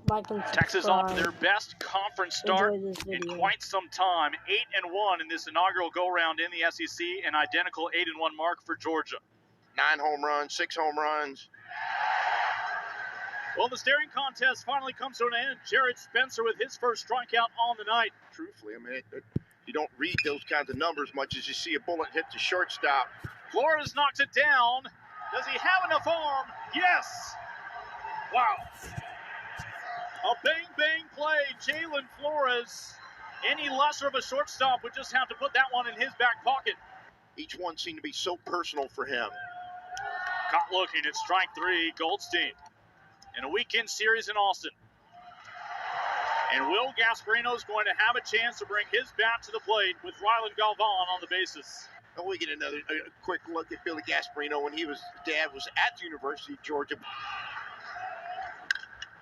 like and Texas off to their best conference start in quite some time. 8-1 in this inaugural go-round in the SEC, an identical 8-1 mark for Georgia. 9 home runs, 6 home runs. Well, the staring contest finally comes to an end. Jared Spencer with his first strikeout on the night. Truthfully, I mean, you don't read those kinds of numbers much as you see a bullet hit the shortstop. Flores knocks it down. Does he have enough arm? Yes! Wow. A bang-bang play. Jalen Flores. Any lesser of a shortstop would just have to put that one in his back pocket. Each one seemed to be so personal for him. Caught looking at strike 3, Goldstein. In a weekend series in Austin. And Will Gasparino's going to have a chance to bring his bat to the plate with Rylan Galvan on the bases. And we get another quick look at Billy Gasparino when his dad was at the University of Georgia.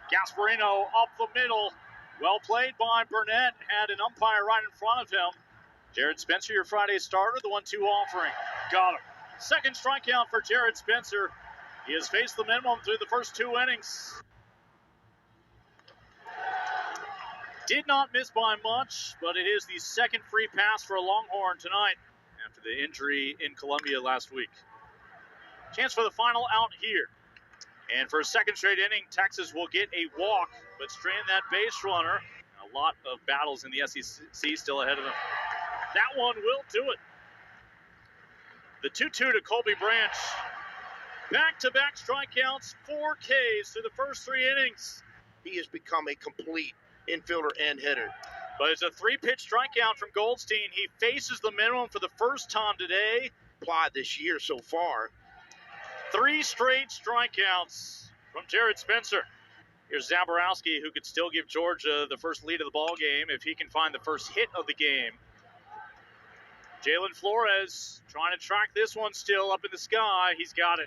Gasparino up the middle. Well played by Burnett. Had an umpire right in front of him. Jared Spencer, your Friday starter, the 1-2 offering. Got him. Second strikeout for Jared Spencer. He has faced the minimum through the first 2 innings. Did not miss by much, but it is the second free pass for a Longhorn tonight after the injury in Columbia last week. Chance for the final out here. And for a second straight inning, Texas will get a walk, but strand that base runner. A lot of battles in the SEC still ahead of them. That one will do it. The 2-2 to Colby Branch. Back-to-back strikeouts, 4 Ks through the first 3 innings. He has become a complete infielder and hitter. But it's a 3-pitch strikeout from Goldstein. He faces the minimum for the first time today. Applied this year so far. 3 straight strikeouts from Jared Spencer. Here's Zaborowski, who could still give Georgia the first lead of the ball game if he can find the first hit of the game. Jalen Flores trying to track this one still up in the sky. He's got it.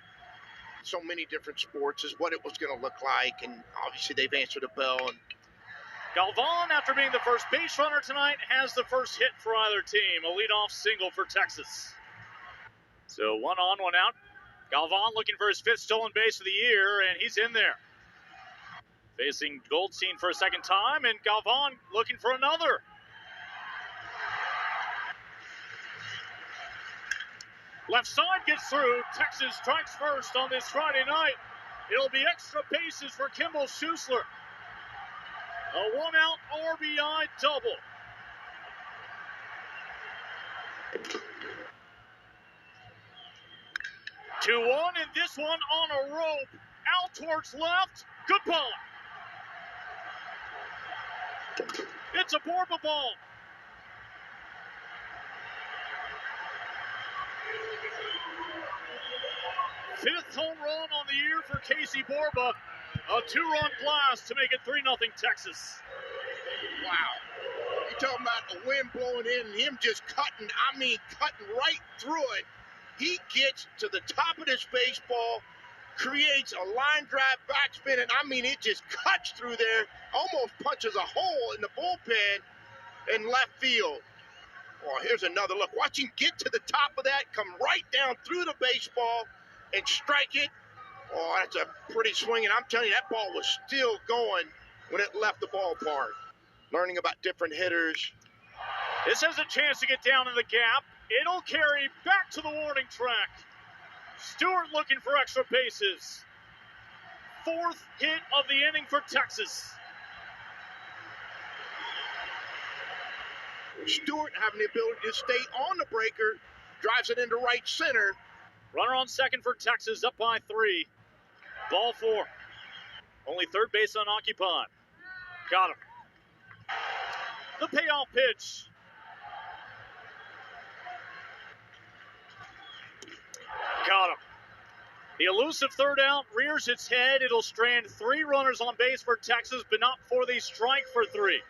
So many different sports is what it was going to look like, and obviously they've answered a bell. And Galvan, after being the first base runner tonight, has the first hit for either team. A leadoff single for Texas. So 1 on, 1 out. Galvan looking for his 5th stolen base of the year, and he's in there. Facing Goldstein for a second time, and Galvan looking for another. Left side gets through. Texas strikes first on this Friday night. It'll be extra bases for Kimball Schuessler. A 1-out RBI double. Two one, and this one on a rope. Out towards left. Goodbye. It's a Borba ball. Fifth home run on the year for Casey Borba. A 2-run blast to make it 3-0 Texas. Wow. You're talking about the wind blowing in and him just cutting right through it. He gets to the top of this baseball, creates a line drive backspin, and it just cuts through there, almost punches a hole in the bullpen in left field. Oh, here's another look. Watch him get to the top of that, come right down through the baseball, and strike it. Oh, that's a pretty swing, and I'm telling you, that ball was still going when it left the ballpark. Learning about different hitters. This has a chance to get down in the gap. It'll carry back to the warning track. Stewart looking for extra bases. 4th hit of the inning for Texas. Stewart having the ability to stay on the breaker, drives it into right center. Runner on second for Texas, up by 3. Ball 4. Only third base unoccupied. Got him. The payoff pitch. Got him. The elusive third out rears its head. It'll strand 3 runners on base for Texas, but not before they strike for 3.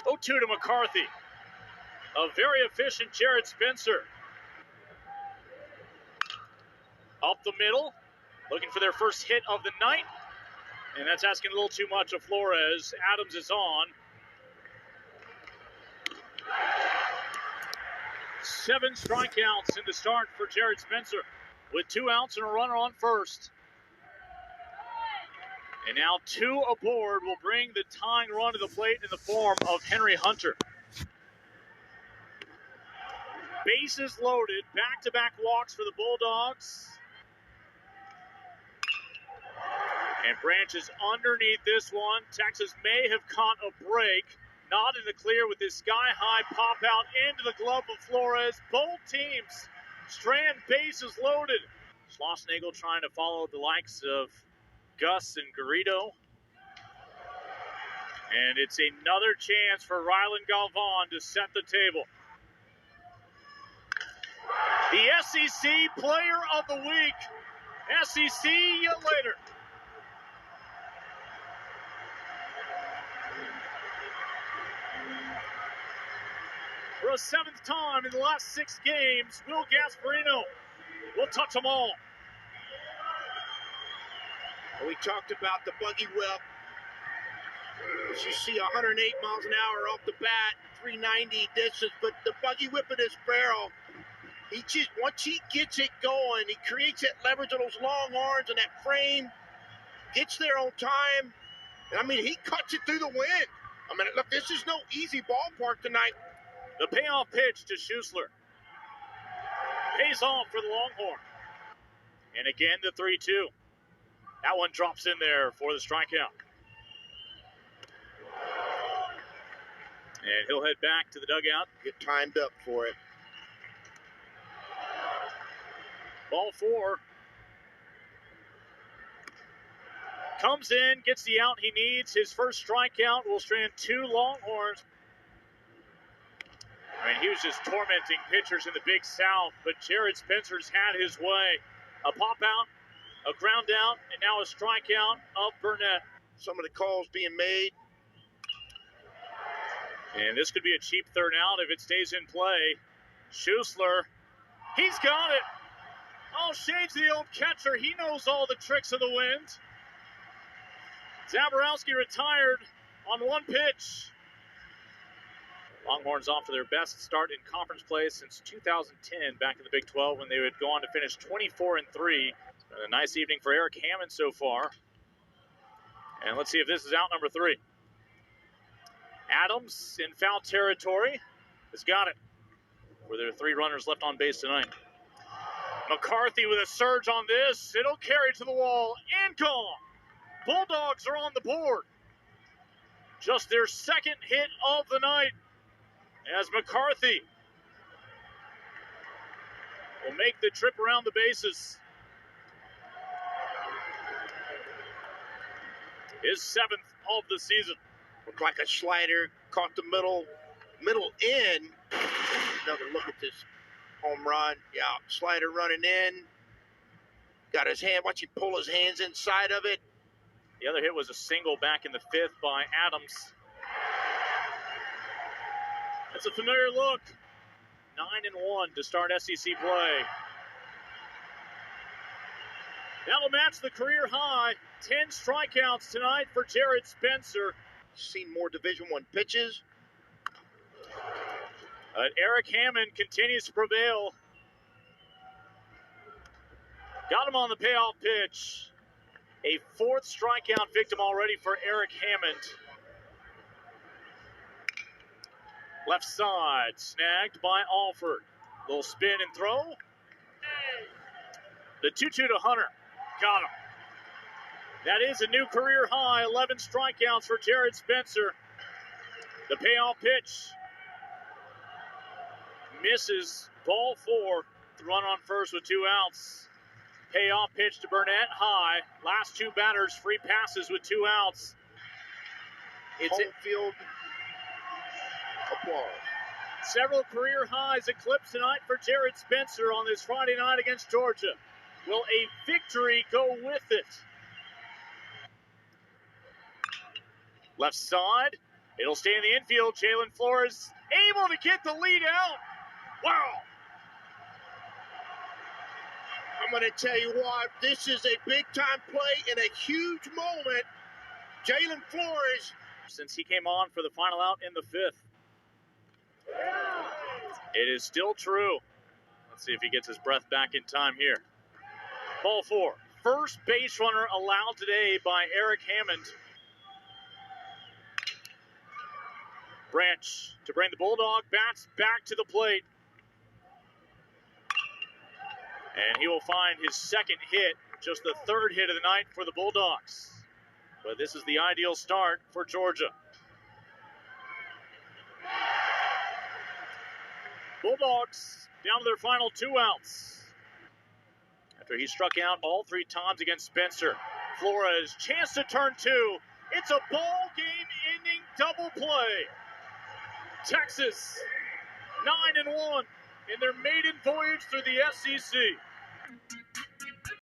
0-2 to McCarthy. A very efficient Jared Spencer. Up the middle, looking for their first hit of the night. And that's asking a little too much of Flores. Adams is on. 7 strikeouts in the start for Jared Spencer with 2 outs and a runner on first. And now 2 aboard will bring the tying run to the plate in the form of Henry Hunter. Bases loaded, back-to-back walks for the Bulldogs. And Branch is underneath this one. Texas may have caught a break. Not in the clear with this sky-high pop out into the glove of Flores. Both teams strand bases loaded. Schlossnagel trying to follow the likes of Gus and Garrido. And it's another chance for Rylan Galvan to set the table. The SEC Player of the Week. SEC, you later. For a 7th time in the last 6 games, Will Gasparino will touch them all. We talked about the buggy whip. As you see 108 miles an hour off the bat, 390 distance, but the buggy whip of this barrel, once he gets it going, he creates that leverage on those long arms and that frame, gets there on time. And I mean, he cuts it through the wind. I mean, look, this is no easy ballpark tonight. The payoff pitch to Schuessler. Pays off for the Longhorn. And again, the 3-2. That one drops in there for the strikeout. And he'll head back to the dugout. Get timed up for it. Ball 4. Comes in, gets the out he needs. His first strikeout will strand 2 Longhorns. I mean, he was just tormenting pitchers in the Big South, but Jared Spencer's had his way. A pop out, a ground out, and now a strikeout of Burnett. Some of the calls being made. And this could be a cheap third out if it stays in play. Schuessler, he's got it. Oh, shades of the old catcher. He knows all the tricks of the wind. Zaborowski retired on 1 pitch. Longhorns off to their best start in conference play since 2010, back in the Big 12, when they would go on to finish 24-3. A nice evening for Eric Hammond so far. And let's see if this is out number 3. Adams in foul territory has got it. Where there are 3 runners left on base tonight. McCarthy with a surge on this. It'll carry to the wall and gone. Bulldogs are on the board. Just their 2nd hit of the night. As McCarthy will make the trip around the bases. His 7th of the season. Looked like a slider, caught the middle in. Another look at this home run. Yeah, slider running in. Got his hand, watch him pull his hands inside of it. The other hit was a single back in the 5th by Adams. That's a familiar look. 9-1 to start SEC play. That'll match the career high. 10 strikeouts tonight for Jared Spencer. Seen more Division I pitches. Eric Hammond continues to prevail. Got him on the payoff pitch. A 4th strikeout victim already for Eric Hammond. Left side, snagged by Alford. Little spin and throw. The 2-2 to Hunter. Got him. That is a new career high, 11 strikeouts for Jared Spencer. The payoff pitch. Misses, ball 4. The run on first with 2 outs. Payoff pitch to Burnett, high. Last 2 batters, free passes with 2 outs. It's home field applause. Several career highs eclipsed tonight for Jared Spencer on this Friday night against Georgia. Will a victory go with it? Left side. It'll stay in the infield. Jalen Flores able to get the lead out. Wow. I'm going to tell you what, this is a big-time play in a huge moment. Jalen Flores. Since he came on for the final out in the 5th. It is still true. Let's see if he gets his breath back in time here. Ball 4. first base runner allowed today by Eric Hammond. Branch to bring the Bulldog bats back to the plate. And he will find his second hit, just the third hit of the night for the Bulldogs. But this is the ideal start for Georgia. Bulldogs down to their final 2 outs. After he struck out all 3 times against Spencer. Flores, chance to turn 2. It's a ball game-ending double play. Texas, 9-1 in their maiden voyage through the SEC.